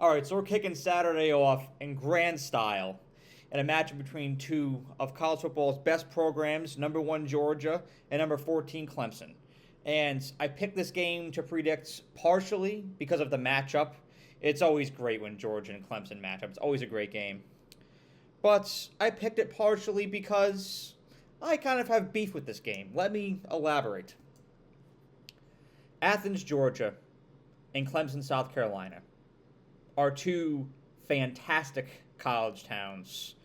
All right, so we're kicking Saturday off in grand style in a matchup between two of college football's best programs, number one Georgia and number 14 Clemson. And I picked this game to predict partially because of the matchup. It's always great when Georgia and Clemson match up. It's always a great game. But I picked it partially because I kind of have beef with this game. Let me elaborate. Athens, Georgia, and Clemson, South Carolina are two fantastic college towns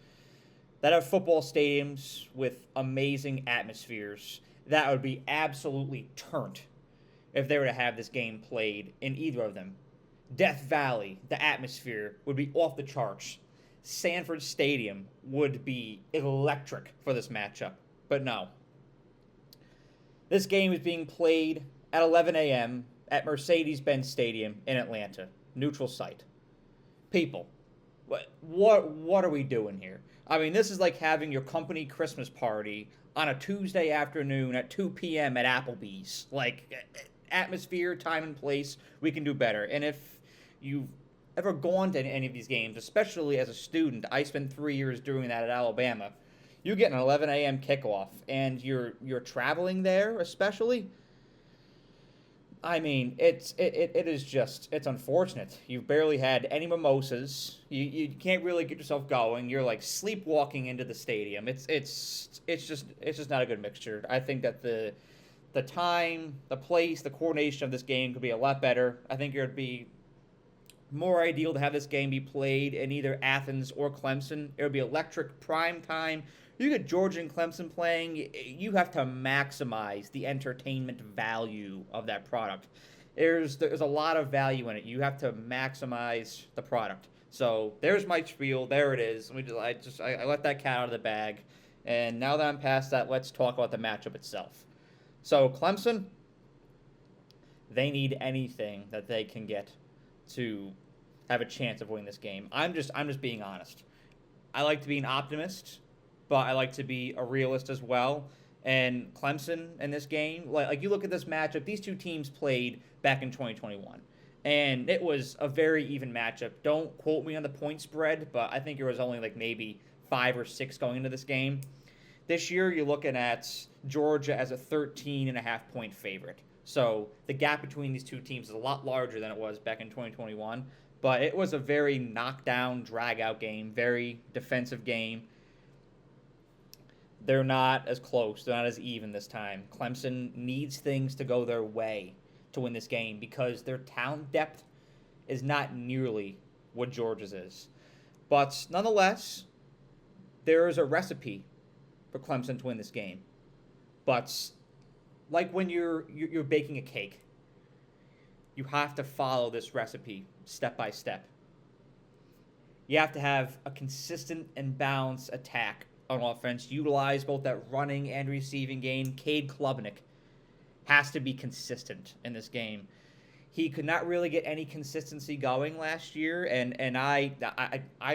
that have football stadiums with amazing atmospheres that would be absolutely turned if they were to have this game played in either of them. Death Valley, the atmosphere would be off the charts. Sanford Stadium would be electric for this matchup. But no. This game is being played at 11 a.m. at Mercedes-Benz Stadium in Atlanta. Neutral site. People, what are we doing here? I mean, this is like having your company Christmas party on a Tuesday afternoon at 2 p.m. at Applebee's. Like, atmosphere, time, and place, we can do better. And if you've ever gone to any of these games, especially as a student, I spent 3 years doing that at Alabama. You get an 11 a.m. kickoff, and you're traveling there, especially. I mean, it is just, it's unfortunate. You've barely had any mimosas. You can't really get yourself going. You're like sleepwalking into the stadium. It's just not a good mixture. I think that the time, the place, the coordination of this game could be a lot better. I think it would be more ideal to have this game be played in either Athens or Clemson. It would be electric prime time. You get Georgia and Clemson playing, you have to maximize the entertainment value of that product. There's a lot of value in it. You have to maximize the product. So there's my spiel. There it is. I let that cat out of the bag. And now that I'm past that, let's talk about the matchup itself. So Clemson, they need anything that they can get to have a chance of winning this game. I'm just being honest. I like to be an optimist, but I like to be a realist as well. And Clemson in this game, like you look at this matchup, these two teams played back in 2021. And it was a very even matchup. Don't quote me on the point spread, but I think it was only like maybe 5 or 6 going into this game. This year, you're looking at Georgia as a 13.5-point favorite. So the gap between these two teams is a lot larger than it was back in 2021. But it was a very knockdown, drag-out game, very defensive game. They're not as close. They're not as even this time. Clemson needs things to go their way to win this game because their talent depth is not nearly what Georgia's is. But nonetheless, there is a recipe for Clemson to win this game. But like when you're baking a cake, you have to follow this recipe step by step. You have to have a consistent and balanced attack on offense, utilize both that running and receiving game. Cade Klubnik has to be consistent in this game. He could not really get any consistency going last year, and I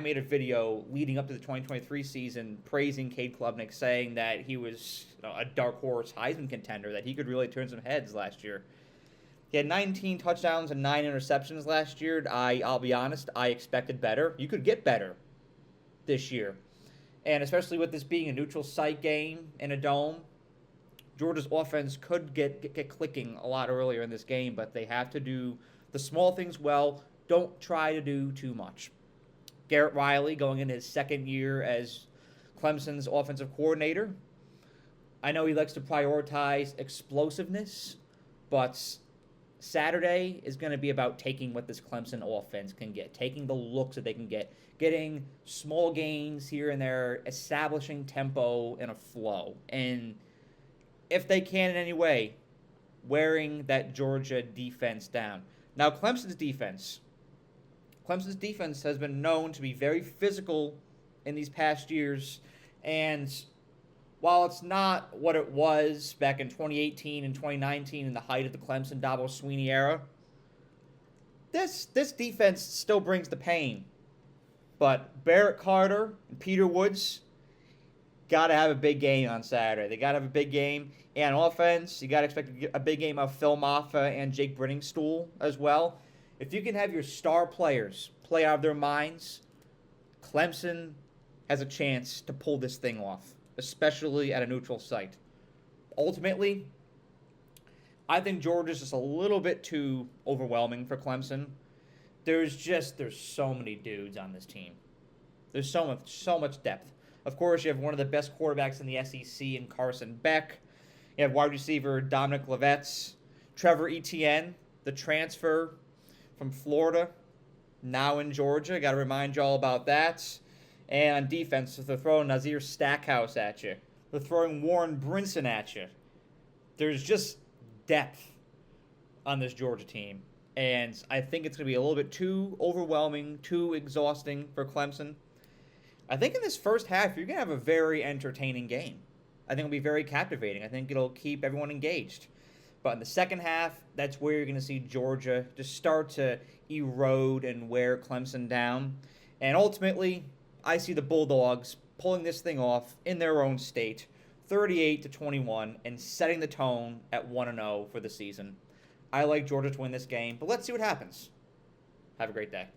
made a video leading up to the 2023 season praising Cade Klubnik, saying that he was a dark horse Heisman contender, that he could really turn some heads last year. He had 19 touchdowns and 9 interceptions last year. I'll be honest, I expected better. You could get better this year. And especially with this being a neutral site game in a dome, Georgia's offense could get clicking a lot earlier in this game, but they have to do the small things well. Don't try to do too much. Garrett Riley going into his second year as Clemson's offensive coordinator. I know he likes to prioritize explosiveness, but Saturday is going to be about taking what this Clemson offense can get, taking the looks that they can get, getting small gains here and there, establishing tempo and a flow. And if they can in any way, wearing that Georgia defense down. Now, Clemson's defense has been known to be very physical in these past years, and while it's not what it was back in 2018 and 2019 in the height of the Clemson Dabo Swinney era, this defense still brings the pain. But Barrett Carter and Peter Woods got to have a big game on Saturday. They got to have a big game. And on offense, you got to expect a big game of Phil Maffa and Jake Brenningstool as well. If you can have your star players play out of their minds, Clemson has a chance to pull this thing off, especially at a neutral site. Ultimately, I think Georgia's just a little bit too overwhelming for Clemson. There's so mmany dudes on this team. There's so much depth. Of course, you have one of the best quarterbacks in the SEC in Carson Beck. You have wide receiver Dominic Levetz, Trevor Etienne, the transfer from Florida, now in Georgia. Got to remind you all about that. And on defense, they're throwing Nazir Stackhouse at you. They're throwing Warren Brinson at you. There's just depth on this Georgia team. And I think it's going to be a little bit too overwhelming, too exhausting for Clemson. I think in this first half, you're going to have a very entertaining game. I think it'll be very captivating. I think it'll keep everyone engaged. But in the second half, that's where you're going to see Georgia just start to erode and wear Clemson down. And ultimately, I see the Bulldogs pulling this thing off in their own state, 38-21, and setting the tone at 1-0 for the season. I like Georgia to win this game, but let's see what happens. Have a great day.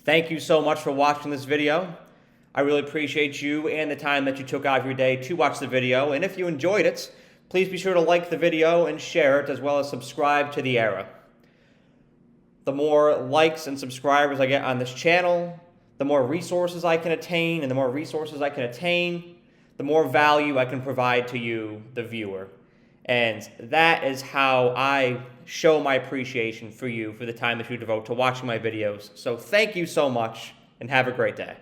Thank you so much for watching this video. I really appreciate you and the time that you took out of your day to watch the video. And if you enjoyed it, please be sure to like the video and share it, as well as subscribe to The Era. The more likes and subscribers I get on this channel, the more resources I can attain, and the more resources I can attain, the more value I can provide to you, the viewer. And that is how I show my appreciation for you for the time that you devote to watching my videos. So thank you so much, and have a great day.